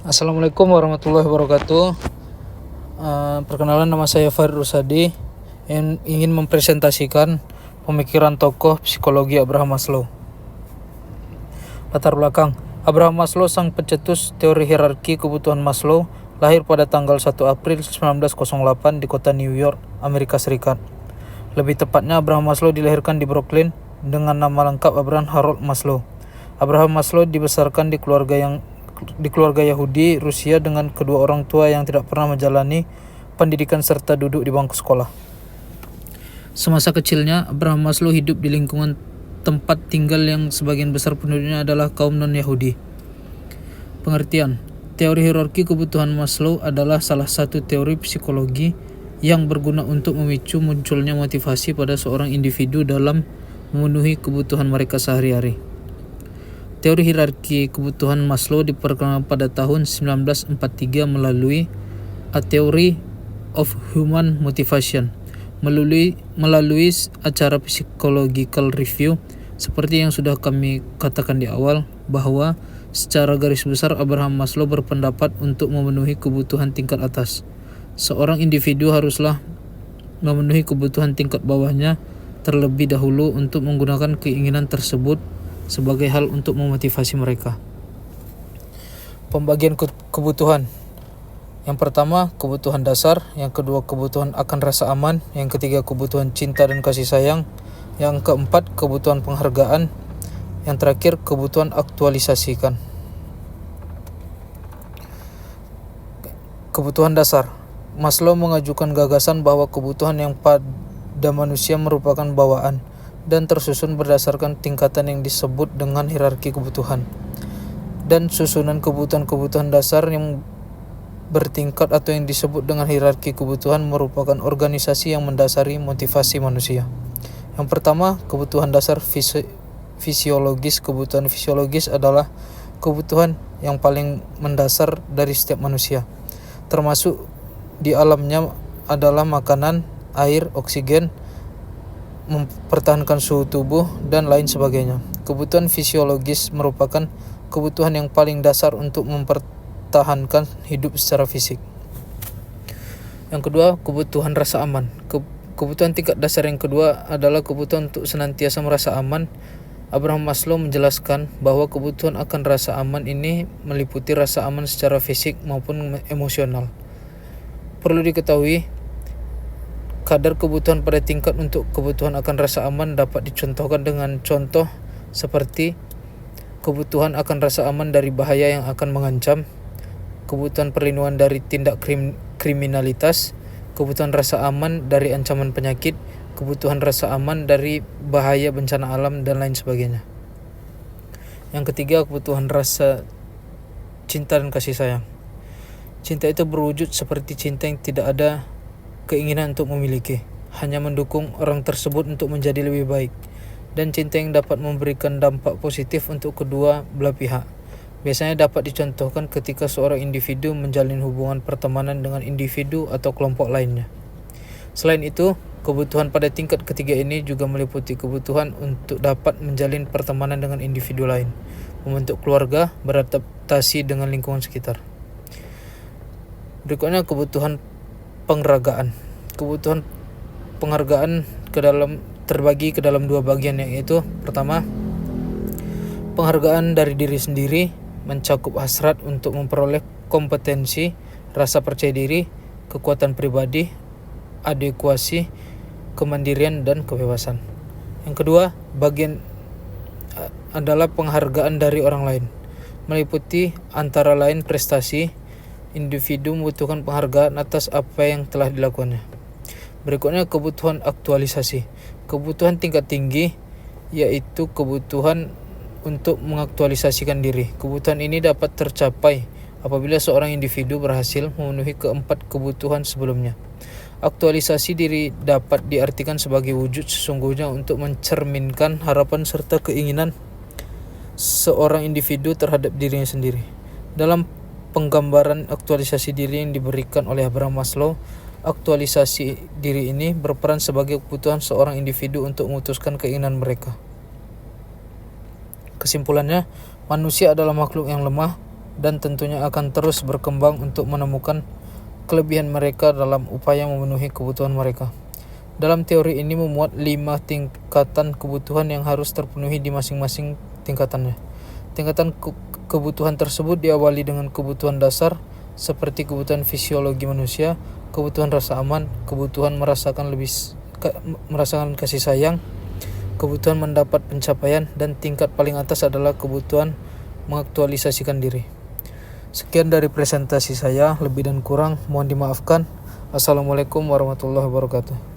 Assalamualaikum warahmatullahi wabarakatuh. Perkenalan, nama saya Farid Rusadi yang ingin mempresentasikan pemikiran tokoh psikologi Abraham Maslow. Latar belakang: Abraham Maslow, sang pencetus teori hierarki kebutuhan Maslow, lahir pada tanggal 1 April 1908 di kota New York, Amerika Serikat. Lebih tepatnya, Abraham Maslow dilahirkan di Brooklyn dengan nama lengkap Abraham Harold Maslow. Abraham Maslow dibesarkan di keluarga Yahudi Rusia dengan kedua orang tua yang tidak pernah menjalani pendidikan serta duduk di bangku sekolah. Semasa kecilnya, Abraham Maslow hidup di lingkungan tempat tinggal yang sebagian besar penduduknya adalah kaum non-Yahudi. Pengertian: teori hierarki kebutuhan Maslow adalah salah satu teori psikologi yang berguna untuk memicu munculnya motivasi pada seorang individu dalam memenuhi kebutuhan mereka sehari-hari. Teori hierarki kebutuhan Maslow diperkenalkan pada tahun 1943 melalui A Theory of Human Motivation melalui acara Psychological Review. Seperti yang sudah kami katakan di awal, bahwa secara garis besar Abraham Maslow berpendapat untuk memenuhi kebutuhan tingkat atas, seorang individu haruslah memenuhi kebutuhan tingkat bawahnya terlebih dahulu untuk menggunakan keinginan tersebut sebagai hal untuk memotivasi mereka. Pembagian kebutuhan: yang pertama, kebutuhan dasar; yang kedua, kebutuhan akan rasa aman; yang ketiga, kebutuhan cinta dan kasih sayang; yang keempat, kebutuhan penghargaan; yang terakhir, kebutuhan aktualisasikan. Kebutuhan dasar. Maslow mengajukan gagasan bahwa kebutuhan yang pada manusia merupakan bawaan dan tersusun berdasarkan tingkatan yang disebut dengan hierarki kebutuhan, dan susunan kebutuhan dasar yang bertingkat atau yang disebut dengan hierarki kebutuhan merupakan organisasi yang mendasari motivasi manusia. Yang pertama, kebutuhan dasar fisiologis. Kebutuhan fisiologis adalah kebutuhan yang paling mendasar dari setiap manusia, termasuk di alamnya adalah makanan, air, oksigen, mempertahankan suhu tubuh, dan lain sebagainya. Kebutuhan fisiologis merupakan kebutuhan yang paling dasar untuk mempertahankan hidup secara fisik. Yang kedua, kebutuhan rasa aman. Kebutuhan tingkat dasar yang kedua adalah kebutuhan untuk senantiasa merasa aman. Abraham Maslow menjelaskan bahwa kebutuhan akan rasa aman ini meliputi rasa aman secara fisik maupun emosional. Perlu diketahui, kadar kebutuhan pada tingkat untuk kebutuhan akan rasa aman dapat dicontohkan dengan contoh seperti kebutuhan akan rasa aman dari bahaya yang akan mengancam, kebutuhan perlindungan dari tindak kriminalitas, kebutuhan rasa aman dari ancaman penyakit, kebutuhan rasa aman dari bahaya bencana alam, dan lain sebagainya. Yang ketiga, kebutuhan rasa cinta dan kasih sayang. Cinta itu berwujud seperti cinta yang tidak ada keinginan untuk memiliki, hanya mendukung orang tersebut untuk menjadi lebih baik, dan cinta yang dapat memberikan dampak positif untuk kedua belah pihak. Biasanya dapat dicontohkan ketika seorang individu menjalin hubungan pertemanan dengan individu atau kelompok lainnya. Selain itu, kebutuhan pada tingkat ketiga ini juga meliputi kebutuhan untuk dapat menjalin pertemanan dengan individu lain, membentuk keluarga, beradaptasi dengan lingkungan sekitar. Berikutnya, kebutuhan penghargaan. Kebutuhan penghargaan terbagi ke dalam dua bagian, yaitu pertama, penghargaan dari diri sendiri, mencakup hasrat untuk memperoleh kompetensi, rasa percaya diri, kekuatan pribadi, adekuasi, kemandirian, dan kebebasan. Yang kedua, bagian adalah penghargaan dari orang lain, meliputi antara lain prestasi. Individu membutuhkan penghargaan atas apa yang telah dilakukannya. Berikutnya, kebutuhan aktualisasi. Kebutuhan tingkat tinggi yaitu kebutuhan untuk mengaktualisasikan diri. Kebutuhan ini dapat tercapai apabila seorang individu berhasil memenuhi keempat kebutuhan sebelumnya. Aktualisasi diri dapat diartikan sebagai wujud sesungguhnya untuk mencerminkan harapan serta keinginan seorang individu terhadap dirinya sendiri. Dalam penggambaran aktualisasi diri yang diberikan oleh Abraham Maslow, aktualisasi diri ini berperan sebagai kebutuhan seorang individu untuk memutuskan keinginan mereka. Kesimpulannya, manusia adalah makhluk yang lemah dan tentunya akan terus berkembang untuk menemukan kelebihan mereka dalam upaya memenuhi kebutuhan mereka. Dalam teori ini memuat 5 tingkatan kebutuhan yang harus terpenuhi di masing-masing tingkatannya. Tingkatan kebutuhan tersebut diawali dengan kebutuhan dasar seperti kebutuhan fisiologi manusia, kebutuhan rasa aman, kebutuhan merasakan kasih sayang, kebutuhan mendapat pencapaian, dan tingkat paling atas adalah kebutuhan mengaktualisasikan diri. Sekian dari presentasi saya, lebih dan kurang mohon dimaafkan. Assalamualaikum warahmatullahi wabarakatuh.